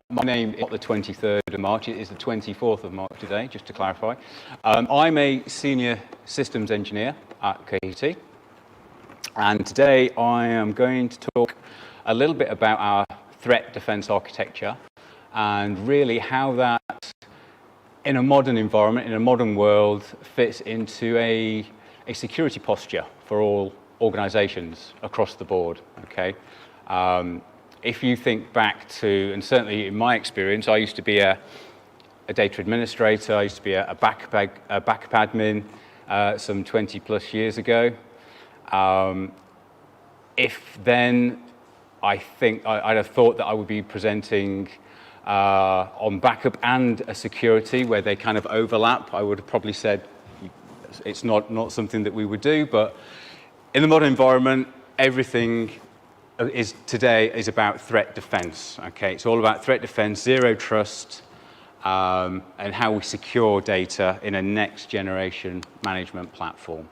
My name is not the 23rd of March, it is the 24th of March today, just to clarify. I'm a senior systems engineer at Cohesity, and today I am going to talk a little bit about our threat defense architecture and really how that, in a modern environment, in a modern world, fits into a security posture for all organizations across the board, okay? If you think back to, and certainly in my experience, I used to be a data administrator, I used to be a backup admin some 20 plus years ago. If then, I think I'd have thought that I would be presenting on backup and a security where they kind of overlap. I would have probably said it's not something that we would do, but in the modern environment, everything today is about threat defense. Okay, it's all about threat defense, zero trust, and how we secure data in a next generation management platform.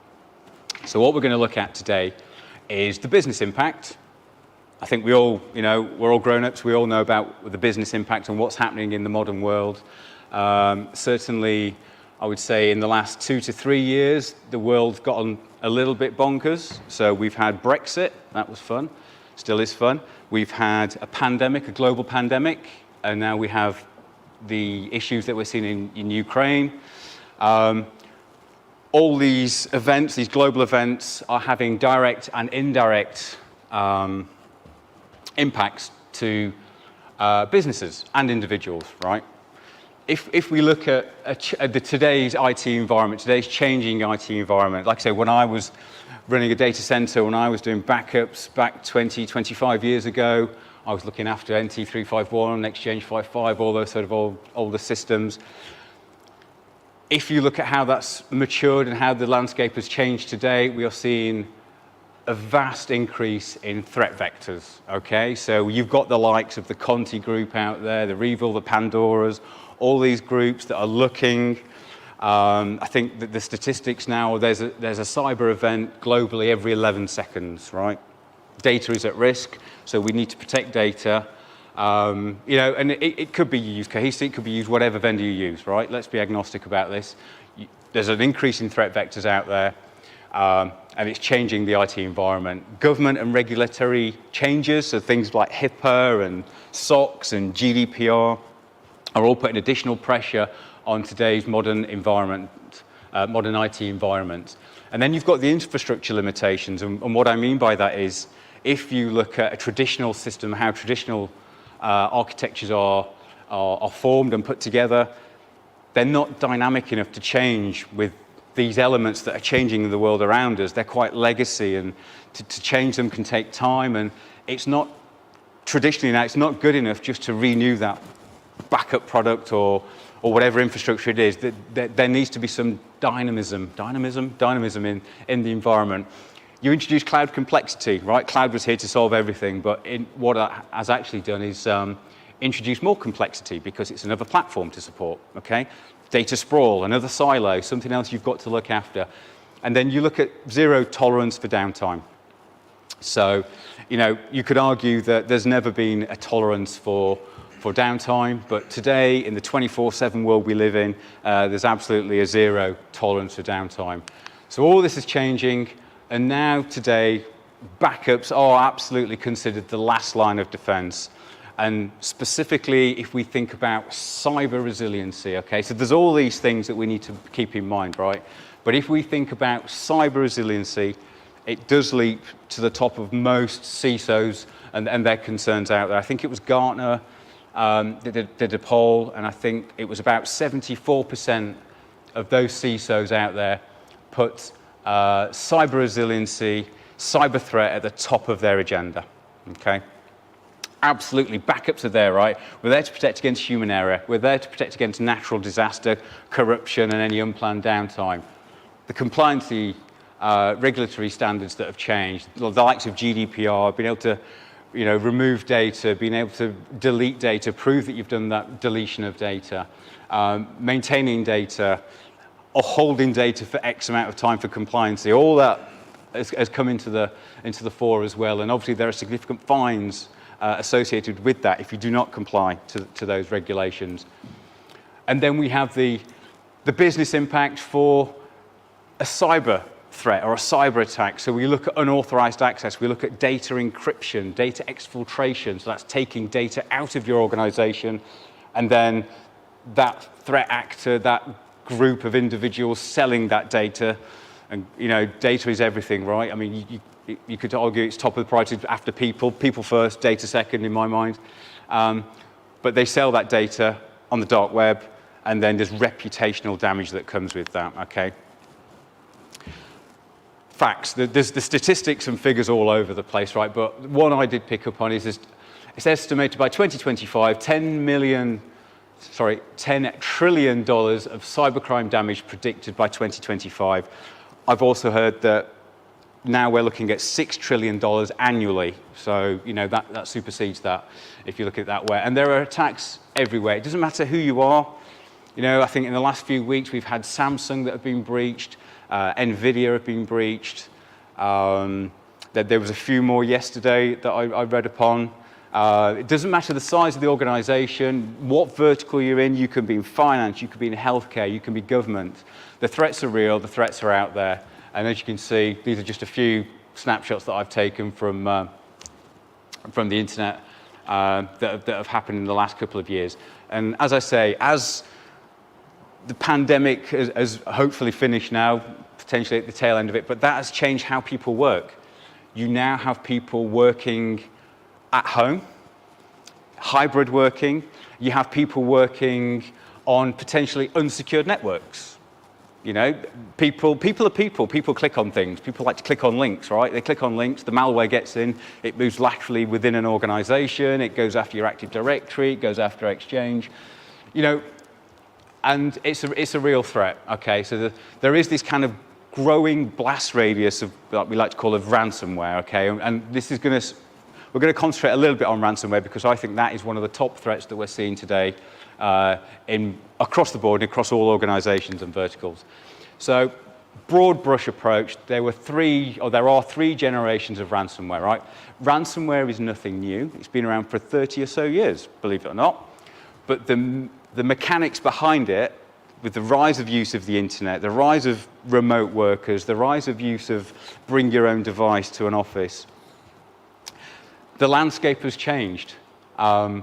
So what we're going to look at today is the business impact. I think we all, we're all grown-ups, we all know about the business impact and what's happening in the modern world. Certainly, I would say in the last 2 to 3 years, the world's gotten a little bit bonkers. So we've had Brexit, that was fun. Still is fun. We've had a pandemic, a global pandemic, and now we have the issues that we're seeing in Ukraine. All these events, these global events, are having direct and indirect impacts to businesses and individuals, right? If we look at today's IT environment, today's changing IT environment, like I say, when I was running a data center, when I was doing backups back 20, 25 years ago, I was looking after NT351, Exchange 55, all those sort of older systems. If you look at how that's matured and how the landscape has changed today, we are seeing a vast increase in threat vectors, okay? So you've got the likes of the Conti group out there, the Revil, the Pandoras, all these groups that are looking. I think that the statistics now, there's a cyber event globally every 11 seconds, right? Data is at risk, so we need to protect data. And it could be used Cohesity, it could be used whatever vendor you use, right? Let's be agnostic about this. There's an increase in threat vectors out there, and it's changing the IT environment. Government and regulatory changes, so things like HIPAA and SOX and GDPR, are all putting additional pressure on today's modern environment, modern IT environment. And then you've got the infrastructure limitations, and what I mean by that is, if you look at a traditional system, how traditional architectures are formed and put together, they're not dynamic enough to change with these elements that are changing in the world around us. They're quite legacy, and to change them can take time, and it's not, traditionally now, it's not good enough just to renew that backup product or whatever infrastructure it is. There needs to be some dynamism in the environment. You introduce cloud complexity, right? Cloud was here to solve everything, but what it has actually done is introduce more complexity because it's another platform to support, okay? Data sprawl, another silo, something else you've got to look after. And then you look at zero tolerance for downtime. So, you could argue that there's never been a tolerance for downtime, but today, in the 24/7 world we live in, there's absolutely a zero tolerance for downtime. So all this is changing, and now today, backups are absolutely considered the last line of defense. And specifically, if we think about cyber resiliency, okay, so there's all these things that we need to keep in mind, right? But if we think about cyber resiliency, it does leap to the top of most CISOs and their concerns out there. I think it was Gartner did a poll, and I think it was about 74% of those CISOs out there put cyber resiliency, cyber threat at the top of their agenda, okay? Absolutely, backups are there, right? We're there to protect against human error. We're there to protect against natural disaster, corruption, and any unplanned downtime. The compliancy regulatory standards that have changed, the likes of GDPR, being able to remove data, being able to delete data, prove that you've done that deletion of data, maintaining data, or holding data for X amount of time for compliancy. All that has come into the fore as well. And obviously there are significant fines associated with that if you do not comply to those regulations. And then we have the business impact for a cyber threat or a cyber attack. So we look at unauthorized access, we look at data encryption, data exfiltration, so that's taking data out of your organization, and then that threat actor, that group of individuals selling that data. And data is everything, right? I mean, you could argue it's top of the priority after people first, data second in my mind. But they sell that data on the dark web, and then there's reputational damage that comes with that, okay? Facts, there's the statistics and figures all over the place, right? But one I did pick up on is it's estimated by 2025, $10 trillion of cybercrime damage predicted by 2025. I've also heard that now we're looking at $6 trillion annually. So, that supersedes that if you look at it that way. And there are attacks everywhere. It doesn't matter who you are. I think in the last few weeks we've had Samsung that have been breached, NVIDIA have been breached. There was a few more yesterday that I read upon. It doesn't matter the size of the organization, what vertical you're in. You can be in finance, you can be in healthcare, you can be government. The threats are real, the threats are out there. And as you can see, these are just a few snapshots that I've taken from the internet that have happened in the last couple of years. And as I say, as the pandemic has hopefully finished now, potentially at the tail end of it, but that has changed how people work. You now have people working at home, hybrid working. You have people working on potentially unsecured networks. People are people. People click on things. People like to click on links, right? They click on links, the malware gets in, it moves laterally within an organization, it goes after your Active Directory, it goes after Exchange. And it's a real threat, okay? So there is this kind of growing blast radius of what we like to call of ransomware, okay? And this is we're going to concentrate a little bit on ransomware because I think that is one of the top threats that we're seeing today across the board, across all organizations and verticals. So broad brush approach, there are three generations of ransomware, right? Ransomware is nothing new. It's been around for 30 or so years, believe it or not. But the mechanics behind it, with the rise of use of the internet, the rise of remote workers, the rise of use of bring your own device to an office, the landscape has changed. The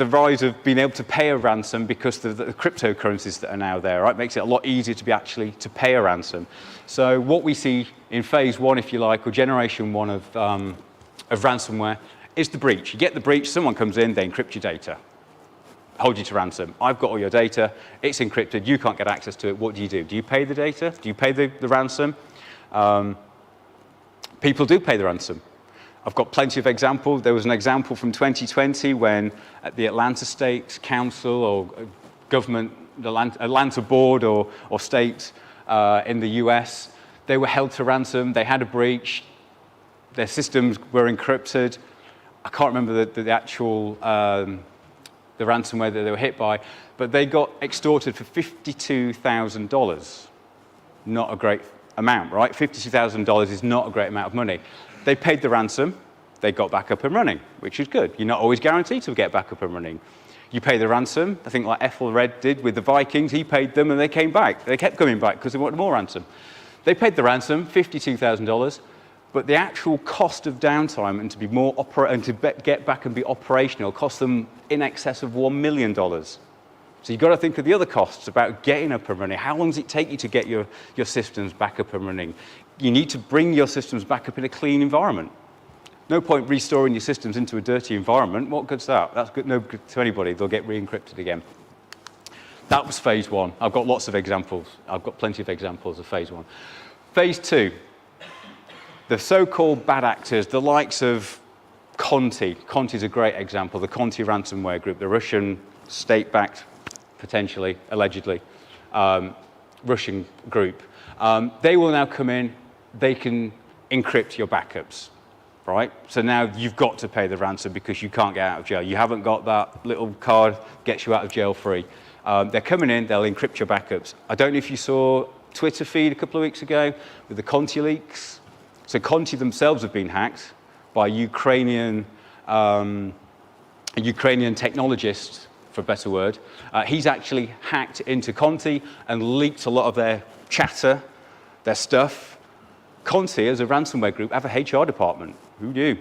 rise of being able to pay a ransom because of the cryptocurrencies that are now there, right, makes it a lot easier to pay a ransom. So what we see in phase one, if you like, or generation one of ransomware, is the breach. You get the breach, someone comes in, they encrypt your data, hold you to ransom. I've got all your data, it's encrypted, you can't get access to it. What do? Do you pay the data? Do you pay the ransom? People do pay the ransom. I've got plenty of examples. There was an example from 2020 when at the Atlanta State Council or government, the Atlanta board or state in the US, they were held to ransom, they had a breach, their systems were encrypted. I can't remember the actual the ransomware that they were hit by, but they got extorted for $52,000. Not a great amount, right? $52,000 is not a great amount of money. They paid the ransom, they got back up and running, which is good. You're not always guaranteed to get back up and running. You pay the ransom, I think like Ethelred did with the Vikings, he paid them and they came back. They kept coming back because they wanted more ransom. They paid the ransom, $52,000, but the actual cost of downtime and to get back and be operational cost them in excess of $1 million. So you've got to think of the other costs about getting up and running. How long does it take you to get your systems back up and running? You need to bring your systems back up in a clean environment. No point restoring your systems into a dirty environment. What good's that? That's good, no good to anybody. They'll get re-encrypted again. That was phase one. I've got lots of examples. I've got plenty of examples of phase one. Phase two, the so-called bad actors, the likes of Conti. Conti's a great example, the Conti ransomware group, the Russian state-backed, potentially, allegedly, Russian group. They will now come in, they can encrypt your backups, right? So now you've got to pay the ransom because you can't get out of jail. You haven't got that little card, gets you out of jail free. They're coming in, they'll encrypt your backups. I don't know if you saw Twitter feed a couple of weeks ago with the Conti leaks. So Conti themselves have been hacked. by a Ukrainian technologist, for a better word. He's actually hacked into Conti and leaked a lot of their chatter, their stuff. Conti, as a ransomware group, have a HR department. Who knew?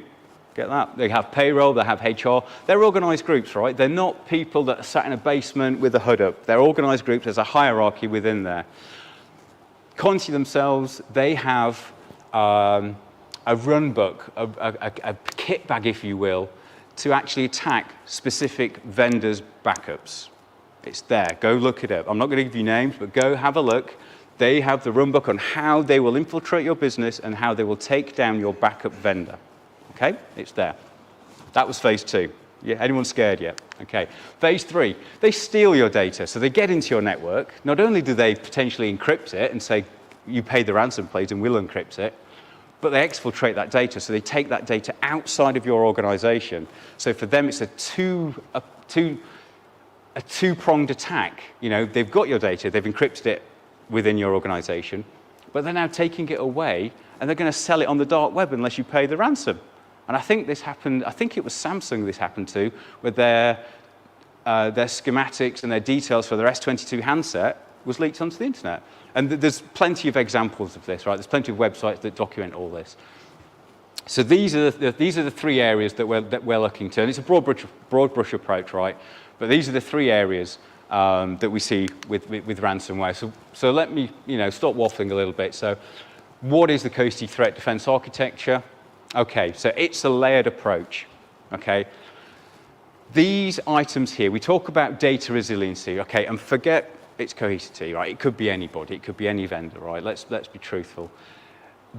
Get that? They have payroll, they have HR. They're organized groups, right? They're not people that are sat in a basement with a hood up. They're organized groups. There's a hierarchy within there. Conti themselves, they have a run book, a kit bag, if you will, to actually attack specific vendors' backups. It's there. Go look it up. I'm not going to give you names, but go have a look. They have the run book on how they will infiltrate your business and how they will take down your backup vendor. Okay? It's there. That was phase 2. Yeah, anyone scared yet? Okay. Phase 3, they steal your data. So they get into your network. Not only do they potentially encrypt it and say, you pay the ransom, please, and we'll encrypt it, but they exfiltrate that data. So they take that data outside of your organization. So for them, it's a two-pronged attack. You know, they've got your data, they've encrypted it within your organization, but they're now taking it away, and they're going to sell it on the dark web unless you pay the ransom. And I think this happened, I think it was Samsung this happened to, with their schematics and their details for their S22 handset was leaked onto the internet. And there's plenty of examples of this, right? There's plenty of websites that document all this. So these are the 3 areas that we're looking to. And it's a broad brush approach, right? But these are the 3 areas that we see with ransomware. So let me stop waffling a little bit. So what is the Cohesity threat defense architecture? Okay, so it's a layered approach, okay? These items here, we talk about data resiliency, okay, and forget it's Cohesity, right? It could be anybody, it could be any vendor, right? Let's be truthful.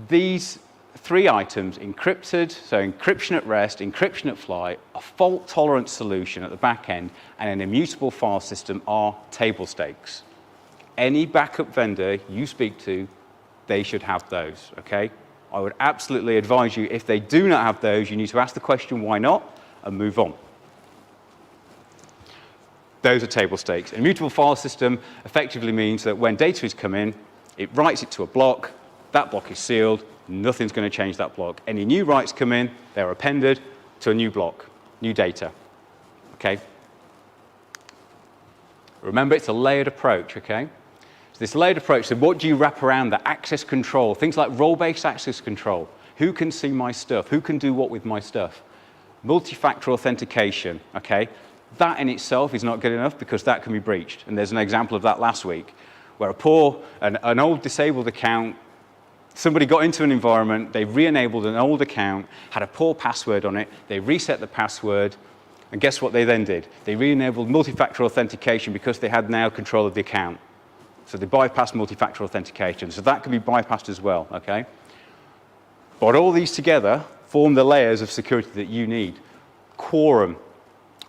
These 3 items, encrypted, so encryption at rest, encryption at flight, a fault-tolerant solution at the back end, and an immutable file system are table stakes. Any backup vendor you speak to, they should have those, okay? I would absolutely advise you, if they do not have those, you need to ask the question, why not, and move on. Those are table stakes. An immutable file system effectively means that when data is come in, it writes it to a block, that block is sealed, nothing's going to change that block. Any new writes come in, they're appended to a new block, new data, okay? Remember, it's a layered approach, okay? This layered approach, so what do you wrap around that? Access control, things like role-based access control. Who can see my stuff? Who can do what with my stuff? Multi-factor authentication, okay? That in itself is not good enough because that can be breached. And there's an example of that last week where an old disabled account, somebody got into an environment, they re-enabled an old account, had a poor password on it, they reset the password, and guess what they then did? They re-enabled multi-factor authentication because they had now control of the account. So they bypassed multi-factor authentication. So that can be bypassed as well, okay? But all these together form the layers of security that you need. Quorum.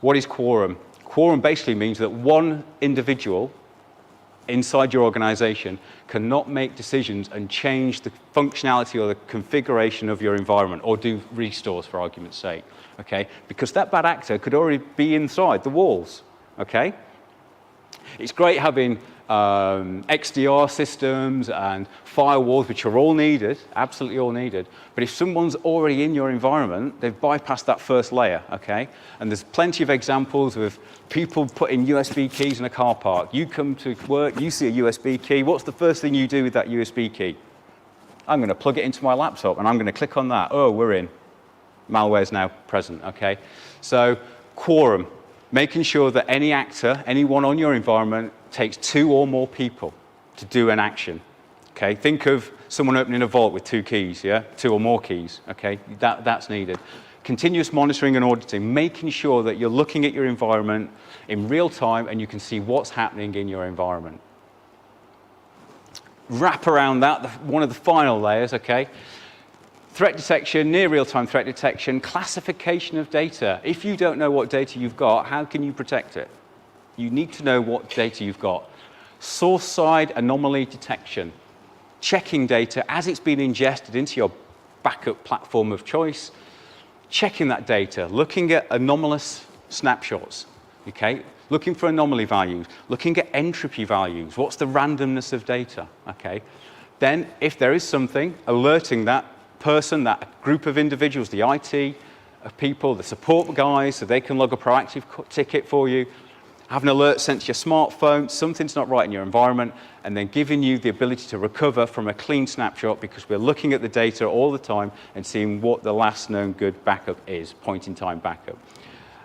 What is quorum? Quorum basically means that one individual inside your organization cannot make decisions and change the functionality or the configuration of your environment or do restores, for argument's sake, okay? Because that bad actor could already be inside the walls, okay? It's great having XDR systems and firewalls, which are all needed, absolutely all needed. But if someone's already in your environment, they've bypassed that first layer, okay? And there's plenty of examples of people putting USB keys in a car park. You come to work, you see a USB key. What's the first thing you do with that USB key? I'm going to plug it into my laptop, and I'm going to click on that. Oh, we're in. Malware's now present, okay? So quorum, making sure that any actor, anyone on your environment, takes 2 or more people to do an action, okay? Think of someone opening a vault with 2 keys, yeah? 2 or more keys, okay? That's needed. Continuous monitoring and auditing, making sure that you're looking at your environment in real time and you can see what's happening in your environment. Wrap around that, one of the final layers, okay? Threat detection, near real-time threat detection, classification of data. If you don't know what data you've got, how can you protect it? You need to know what data you've got. Source-side anomaly detection. Checking data as it's been ingested into your backup platform of choice. Checking that data. Looking at anomalous snapshots. Okay? Looking for anomaly values. Looking at entropy values. What's the randomness of data? Okay? Then, if there is something, alerting that person, that group of individuals, the IT people, the support guys, so they can log a proactive ticket for you, have an alert sent to your smartphone, something's not right in your environment, and then giving you the ability to recover from a clean snapshot because we're looking at the data all the time and seeing what the last known good backup is, point-in-time backup.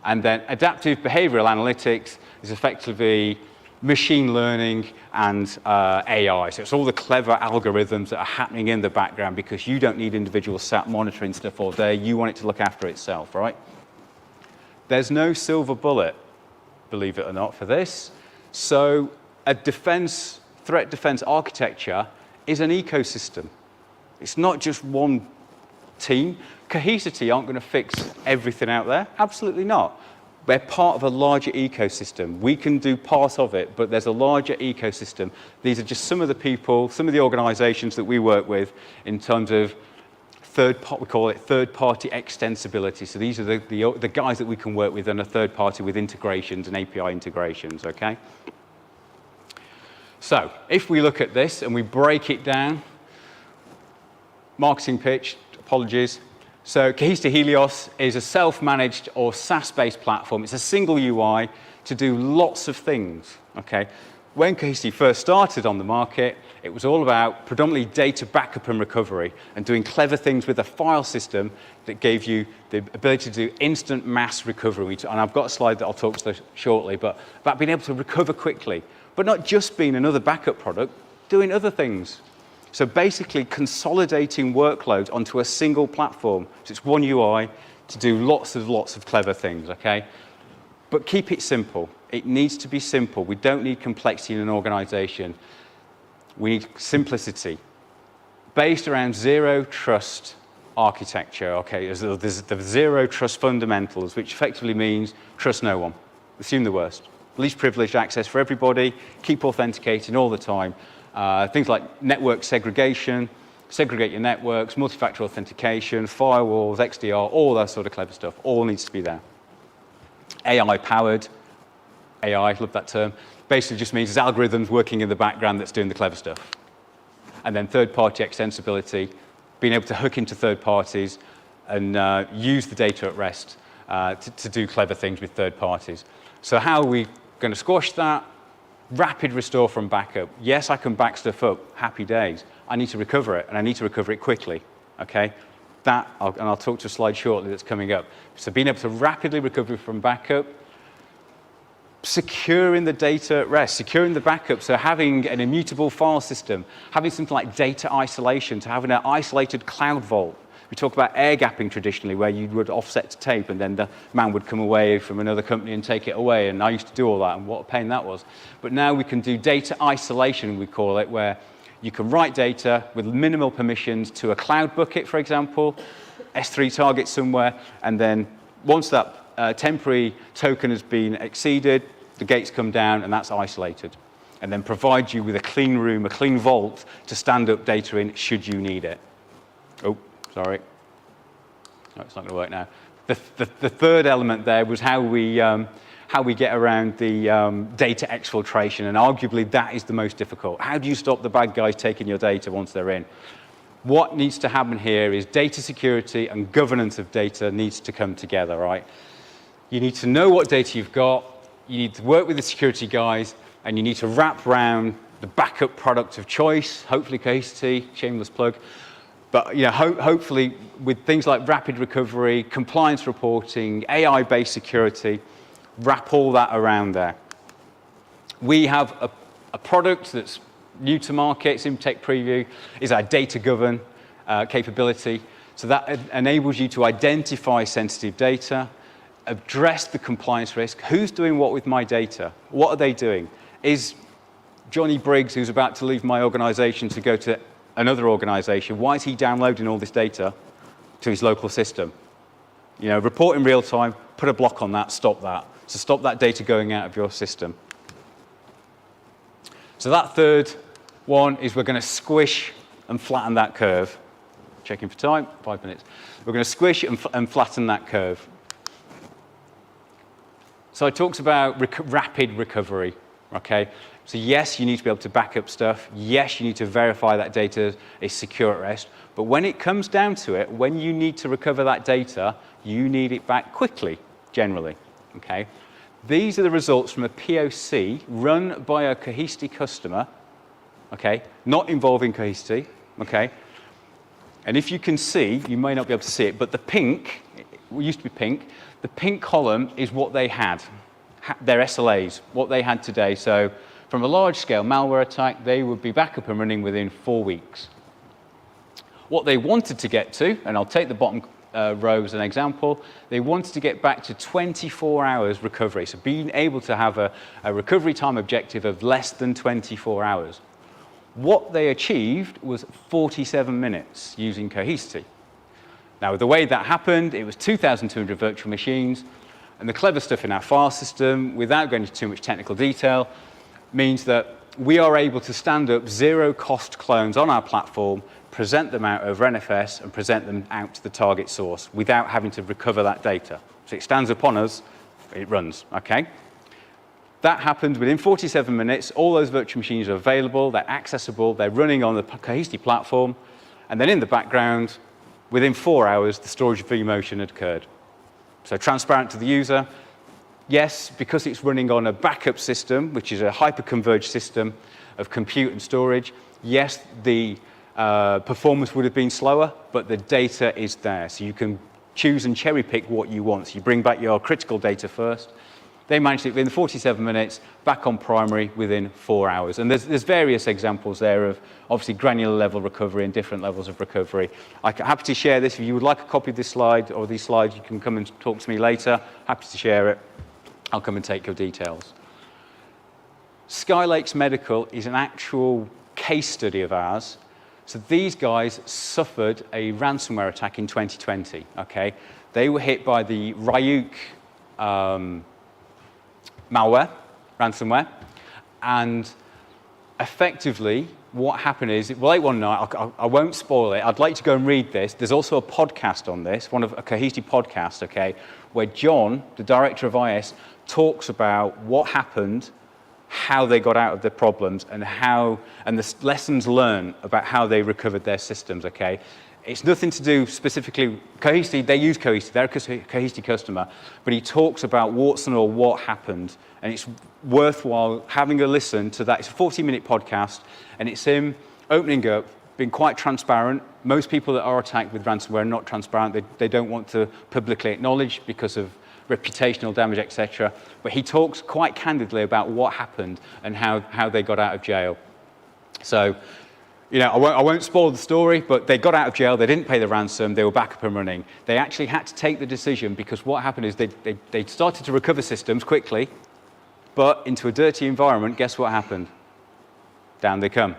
And then adaptive behavioral analytics is effectively machine learning and AI. So it's all the clever algorithms that are happening in the background because you don't need individuals sat monitoring stuff all day. You want it to look after itself, right? There's no silver bullet, believe it or not, for this. So a threat defense architecture is an ecosystem. It's not just one team. Cohesity aren't going to fix everything out there. Absolutely not. We're part of a larger ecosystem. We can do part of it, but there's a larger ecosystem. These are just some of the people, some of the organizations that we work with in terms of we call it third-party extensibility. So these are the guys that we can work with on a third party with integrations and API integrations, okay? So if we look at this and we break it down, marketing pitch, apologies. So Cohesity Helios is a self-managed or SaaS-based platform. It's a single UI to do lots of things, okay? When Cohesity first started on the market, it was all about predominantly data backup and recovery and doing clever things with a file system that gave you the ability to do instant mass recovery. And I've got a slide that I'll talk to shortly, but about being able to recover quickly, but not just being another backup product, doing other things. So basically consolidating workloads onto a single platform. So it's one UI to do lots of clever things, okay? But keep it simple. It needs to be simple. We don't need complexity in an organization. We need simplicity. Based around zero trust architecture, okay? There's the zero trust fundamentals, which effectively means trust no one. Assume the worst. Least privileged access for everybody, keep authenticating all the time. Things like network segregation, segregate your networks, multi-factor authentication, firewalls, XDR, all that sort of clever stuff, all needs to be there. AI-powered, AI, love that term, basically just means there's algorithms working in the background that's doing the clever stuff. And then third-party extensibility, being able to hook into third parties and use the data at rest to do clever things with third parties. So how are we going to squash that? Rapid restore from backup. Yes, I can back stuff up, happy days. I need to recover it, and I need to recover it quickly, okay? And I'll talk to a slide shortly that's coming up. So being able to rapidly recover from backup, securing the data at rest, securing the backup, so having an immutable file system, having something like data isolation, to having an isolated cloud vault. We talk about air gapping traditionally, where you would offset to tape and then the man would come away from another company and take it away. And I used to do all that, and what a pain that was. But now we can do data isolation, we call it, where you can write data with minimal permissions to a cloud bucket, for example, S3 target somewhere, and then once that temporary token has been exceeded, the gates come down and that's isolated. And then provide you with a clean room, a clean vault to stand up data in should you need it. Oh. Sorry. No, it's not going to work now. The third element there was how we get around the data exfiltration, and arguably that is the most difficult. How do you stop the bad guys taking your data once they're in? What needs to happen here is data security and governance of data needs to come together, right? You need to know what data you've got, you need to work with the security guys, and you need to wrap around the backup product of choice, hopefully Cohesity, shameless plug. But hopefully with things like rapid recovery, compliance reporting, AI-based security, wrap all that around there. We have a product that's new to market, it's in tech preview, is our data govern capability. So that enables you to identify sensitive data, address the compliance risk. Who's doing what with my data? What are they doing? Is Johnny Briggs, who's about to leave my organization to go to another organization, why is he downloading all this data to his local system? Report in real time, put a block on that, stop that. So stop that data going out of your system. So that third one is we're going to squish and flatten that curve. Checking for time, 5 minutes. We're going to squish and flatten that curve. So I talked about rapid recovery, okay? So yes, you need to be able to back up stuff. Yes, you need to verify that data is secure at rest. But when it comes down to it, when you need to recover that data, you need it back quickly, generally, okay? These are the results from a POC run by a Cohesity customer, okay? Not involving Cohesity, okay? And if you can see, you may not be able to see it, but the pink, it used to be pink, the pink column is what they had, their SLAs, what they had today. So from a large-scale malware attack, they would be back up and running within 4 weeks. What they wanted to get to, and I'll take the bottom row as an example, they wanted to get back to 24 hours recovery, so being able to have a recovery time objective of less than 24 hours. What they achieved was 47 minutes using Cohesity. Now, the way that happened, it was 2,200 virtual machines, and the clever stuff in our file system, without going into too much technical detail, means that we are able to stand up zero-cost clones on our platform, present them out over NFS, and present them out to the target source without having to recover that data. So it stands upon us, it runs, okay? That happened within 47 minutes. All those virtual machines are available, they're accessible, they're running on the Cohesity platform, and then in the background, within 4 hours, the storage vMotion had occurred. So transparent to the user. Yes, because it's running on a backup system, which is a hyper-converged system of compute and storage, yes, the performance would have been slower, but the data is there. So you can choose and cherry-pick what you want. So you bring back your critical data first. They managed it within 47 minutes, back on primary within 4 hours. And there's various examples there of obviously granular level recovery and different levels of recovery. I'm happy to share this. If you would like a copy of this slide or these slides, you can come and talk to me later. Happy to share it. I'll come and take your details. Skylakes Medical is an actual case study of ours. So these guys suffered a ransomware attack in 2020, okay? They were hit by the Ryuk malware, ransomware, and effectively what happened is, late one night, I won't spoil it, I'd like to go and read this. There's also a podcast on this, one of a Cohesity podcast, okay, where John, the director of IS, talks about what happened, how they got out of the problems, and the lessons learned about how they recovered their systems, okay? It's nothing to do specifically, Cohesity, they use Cohesity, they're a Cohesity customer, but he talks about warts and all what happened, and it's worthwhile having a listen to that. It's a 40-minute podcast, and it's him opening up, being quite transparent. Most people that are attacked with ransomware are not transparent. They don't want to publicly acknowledge because of reputational damage, etc. But he talks quite candidly about what happened and how they got out of jail. So, you know, I won't spoil the story, but they got out of jail, they didn't pay the ransom, they were back up and running. They actually had to take the decision because what happened is they started to recover systems quickly, but into a dirty environment, guess what happened? Down they come,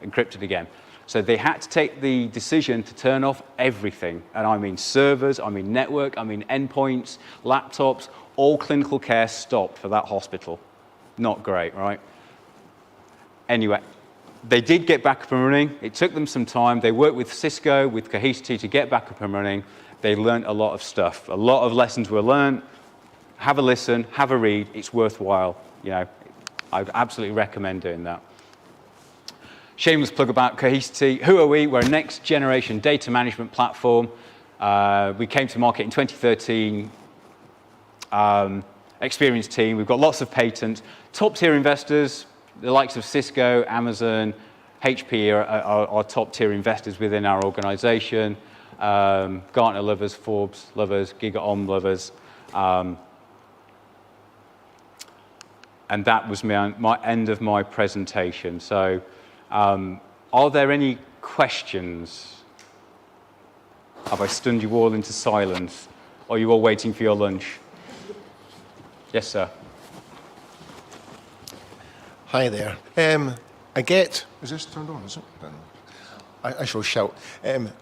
encrypted again. So they had to take the decision to turn off everything. And I mean servers, I mean network, I mean endpoints, laptops, all clinical care stopped for that hospital. Not great, right? Anyway, they did get back up and running. It took them some time. They worked with Cisco, with Cohesity to get back up and running. They learned a lot of stuff. A lot of lessons were learned. Have a listen, have a read. It's worthwhile. You know, I'd absolutely recommend doing that. Shameless plug about Cohesity. Who are we? We're a next generation data management platform. We came to market in 2013. Experienced team. We've got lots of patents. Top tier investors, the likes of Cisco, Amazon, HP are top tier investors within our organization. Gartner lovers, Forbes lovers, GigaOM lovers. And that was my end of my presentation. So are there any questions? Have I stunned you all into silence? Or are you all waiting for your lunch? Yes, sir. Hi there. I get, is this turned on, is it? I shall shout.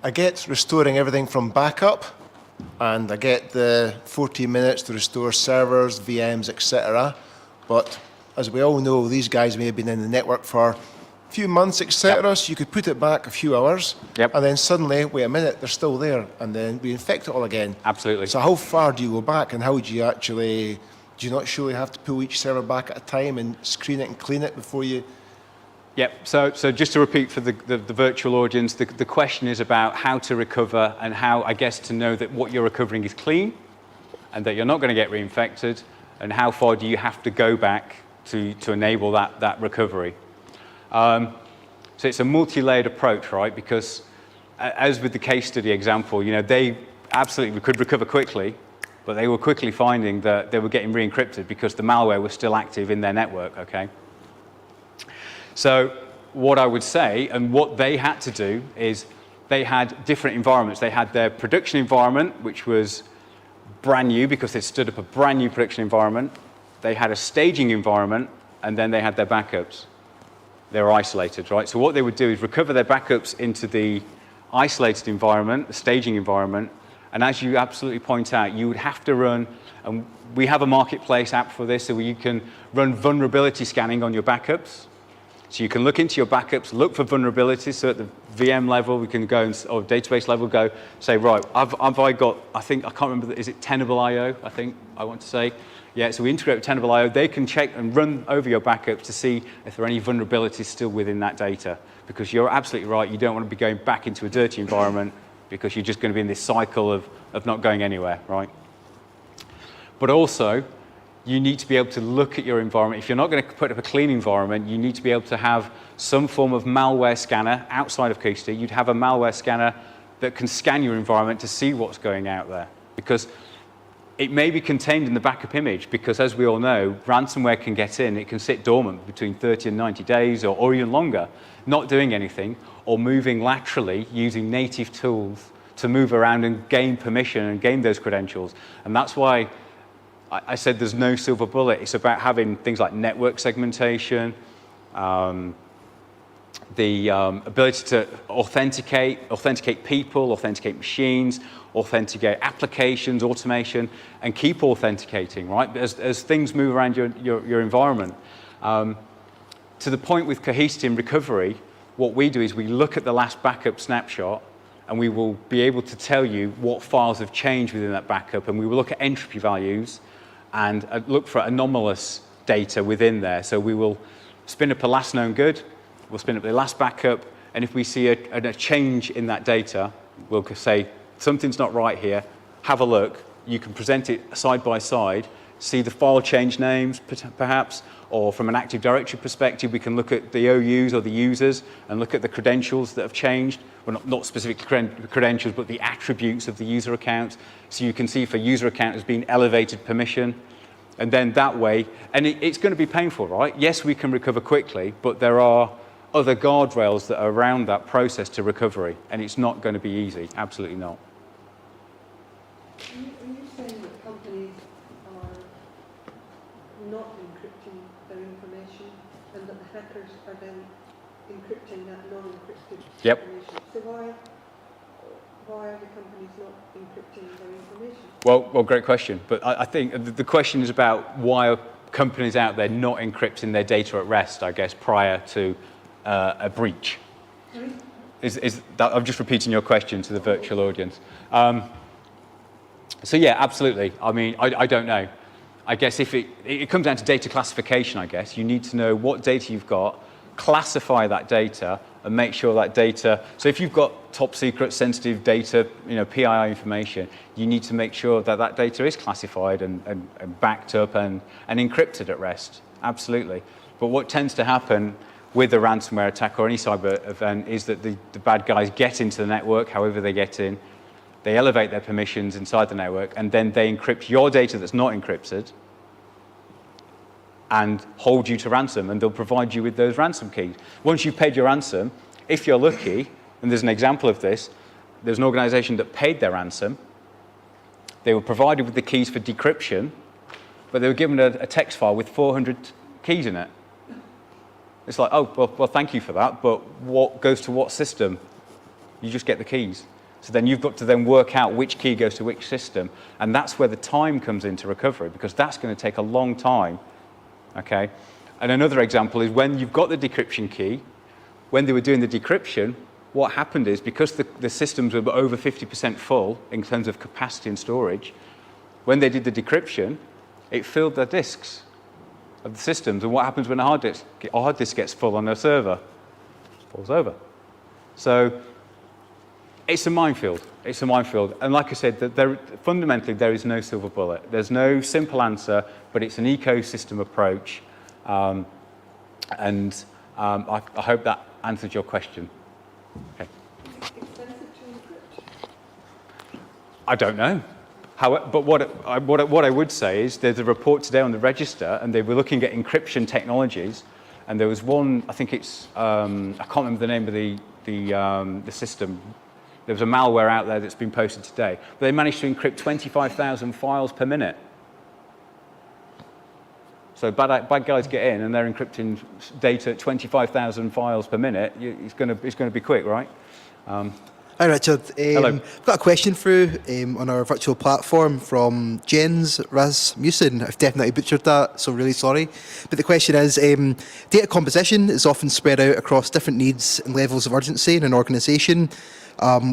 I get restoring everything from backup, and I get the 14 minutes to restore servers, VMs, etc. But as we all know, these guys may have been in the network for a few months, etc. Yep. So you could put it back a few hours, yep. And then suddenly, wait a minute, they're still there, and then we infect it all again. Absolutely. So how far do you go back, and how do you actually do you not surely have to pull each server back at a time and screen it and clean it before you... Yep, so just to repeat for the virtual audience, the question is about how to recover and how, I guess, to know that what you're recovering is clean and that you're not going to get reinfected, and how far do you have to go back to enable that recovery. So it's a multi-layered approach, right? Because as with the case study example, you know, they absolutely could recover quickly, but they were quickly finding that they were getting re-encrypted because the malware was still active in their network, okay? So what I would say, and what they had to do, is they had different environments. They had their production environment, which was brand new because they stood up a brand new production environment. They had a staging environment, and then they had their backups. They were isolated, right? So what they would do is recover their backups into the isolated environment, the staging environment, and as you absolutely point out, you would have to run, and we have a marketplace app for this, so you can run vulnerability scanning on your backups. So you can look into your backups, look for vulnerabilities, so at the VM level, we can go, or database level, go, say, right, have I got, I can't remember, is it Tenable.io, I think I want to say. Yeah, so we integrate with Tenable.io. They can check and run over your backups to see if there are any vulnerabilities still within that data. Because you're absolutely right, you don't want to be going back into a dirty environment because you're just going to be in this cycle of not going anywhere, right? But also, you need to be able to look at your environment. If you're not going to put up a clean environment, you need to be able to have some form of malware scanner outside of Cohesity. You'd have a malware scanner that can scan your environment to see what's going out there. Because it may be contained in the backup image, because as we all know, ransomware can get in. It can sit dormant between 30 and 90 days or even longer, not doing anything, or moving laterally using native tools to move around and gain permission and gain those credentials. And that's why I said there's no silver bullet. It's about having things like network segmentation, the ability to authenticate people, authenticate machines, authenticate applications, automation, and keep authenticating, right? As things move around your environment. To the point with Cohesity and recovery, what we do is we look at the last backup snapshot, and we will be able to tell you what files have changed within that backup, and we will look at entropy values and look for anomalous data within there. So we will spin up a last known good, we'll spin up the last backup, and if we see a change in that data, we'll say, something's not right here, have a look. You can present it side by side, see the file change names perhaps, or from an Active Directory perspective, we can look at the OUs or the users and look at the credentials that have changed. Well, not specific credentials, but the attributes of the user account. So you can see if a user account has been elevated permission. And then that way, and it's going to be painful, right? Yes, we can recover quickly, but there are other guardrails that are around that process to recovery, and it's not going to be easy, absolutely not. Are you saying that companies are not encrypting their information and that the hackers are then encrypting that non-encrypted Yep. information? So why are the companies not encrypting their information? Well, great question. But I think the question is about why are companies out there not encrypting their data at rest, I guess, prior to a breach. Sorry? Is that, I'm just repeating your question to the virtual audience. So yeah, absolutely. I mean, I don't know. I guess if it comes down to data classification, I guess. You need to know what data you've got, classify that data, and make sure that data, so if you've got top secret sensitive data, PII information, you need to make sure that that data is classified and backed up and encrypted at rest. Absolutely. But what tends to happen with a ransomware attack or any cyber event is that the bad guys get into the network, however they get in, they elevate their permissions inside the network, and then they encrypt your data that's not encrypted and hold you to ransom, and they'll provide you with those ransom keys. Once you've paid your ransom, if you're lucky, and there's an example of this, there's an organization that paid their ransom, they were provided with the keys for decryption, but they were given a text file with 400 keys in it. It's like, oh, well, thank you for that, but what goes to what system? You just get the keys. So then you've got to then work out which key goes to which system, and that's where the time comes into recovery, because that's going to take a long time. Okay, and another example is when you've got the decryption key, when they were doing the decryption, what happened is because the systems were over 50% full in terms of capacity and storage, when they did the decryption, it filled the disks of the systems. And what happens when a hard disk gets full on a server? It falls over. So it's a minefield. It's a minefield. And like I said, fundamentally, there is no silver bullet. There's no simple answer, but it's an ecosystem approach. I hope that answered your question. Okay. Expensive to encrypt? I don't know. But what I would say is there's a report today on the register, and they were looking at encryption technologies, and there was one, I think it's, I can't remember the name of the system. There was a malware out there that's been posted today. But they managed to encrypt 25,000 files per minute. So bad guys get in, and they're encrypting data at 25,000 files per minute. It's going to be quick, right? Hi, Richard. Hello. I've got a question through on our virtual platform from Jens Rasmussen. I've definitely butchered that, so really sorry. But the question is, data composition is often spread out across different needs and levels of urgency in an organisation,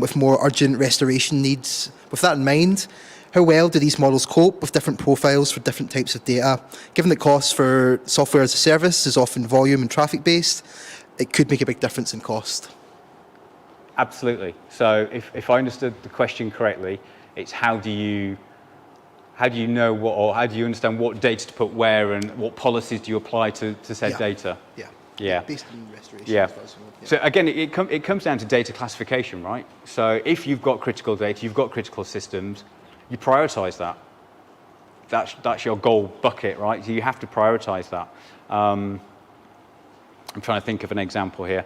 with more urgent restoration needs. With that in mind, how well do these models cope with different profiles for different types of data? Given that costs for software as a service is often volume and traffic based, it could make a big difference in cost. Absolutely. So if I understood the question correctly, it's how do you know what, or how do you understand what data to put where, and what policies do you apply to said data? Yeah. Based on restoration. Yeah. As well, so, yeah. So again, it comes down to data classification, right? So if you've got critical data, you've got critical systems, you prioritize that. That's your goal bucket, right? So you have to prioritize that. I'm trying to think of an example here.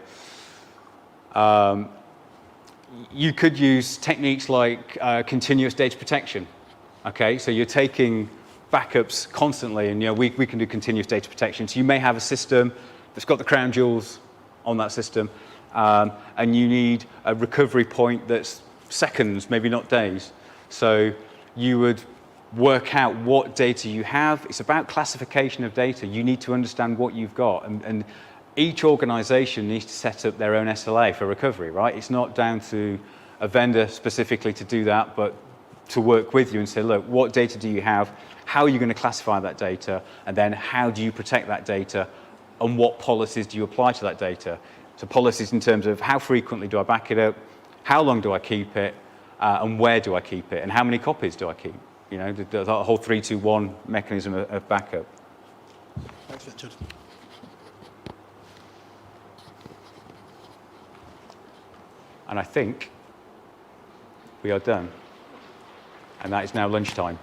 You could use techniques like continuous data protection. Okay, so you're taking backups constantly, and we can do continuous data protection. So you may have a system that's got the crown jewels on that system, and you need a recovery point that's seconds, maybe not days. So you would work out what data you have. It's about classification of data. You need to understand what you've got, and each organization needs to set up their own SLA for recovery, right? It's not down to a vendor specifically to do that, but to work with you and say, look, what data do you have? How are you going to classify that data? And then how do you protect that data? And what policies do you apply to that data? So policies in terms of how frequently do I back it up? How long do I keep it? And where do I keep it? And how many copies do I keep? The whole 3-2-1 mechanism of backup. Thanks, Richard. And I think we are done. And that is now lunchtime.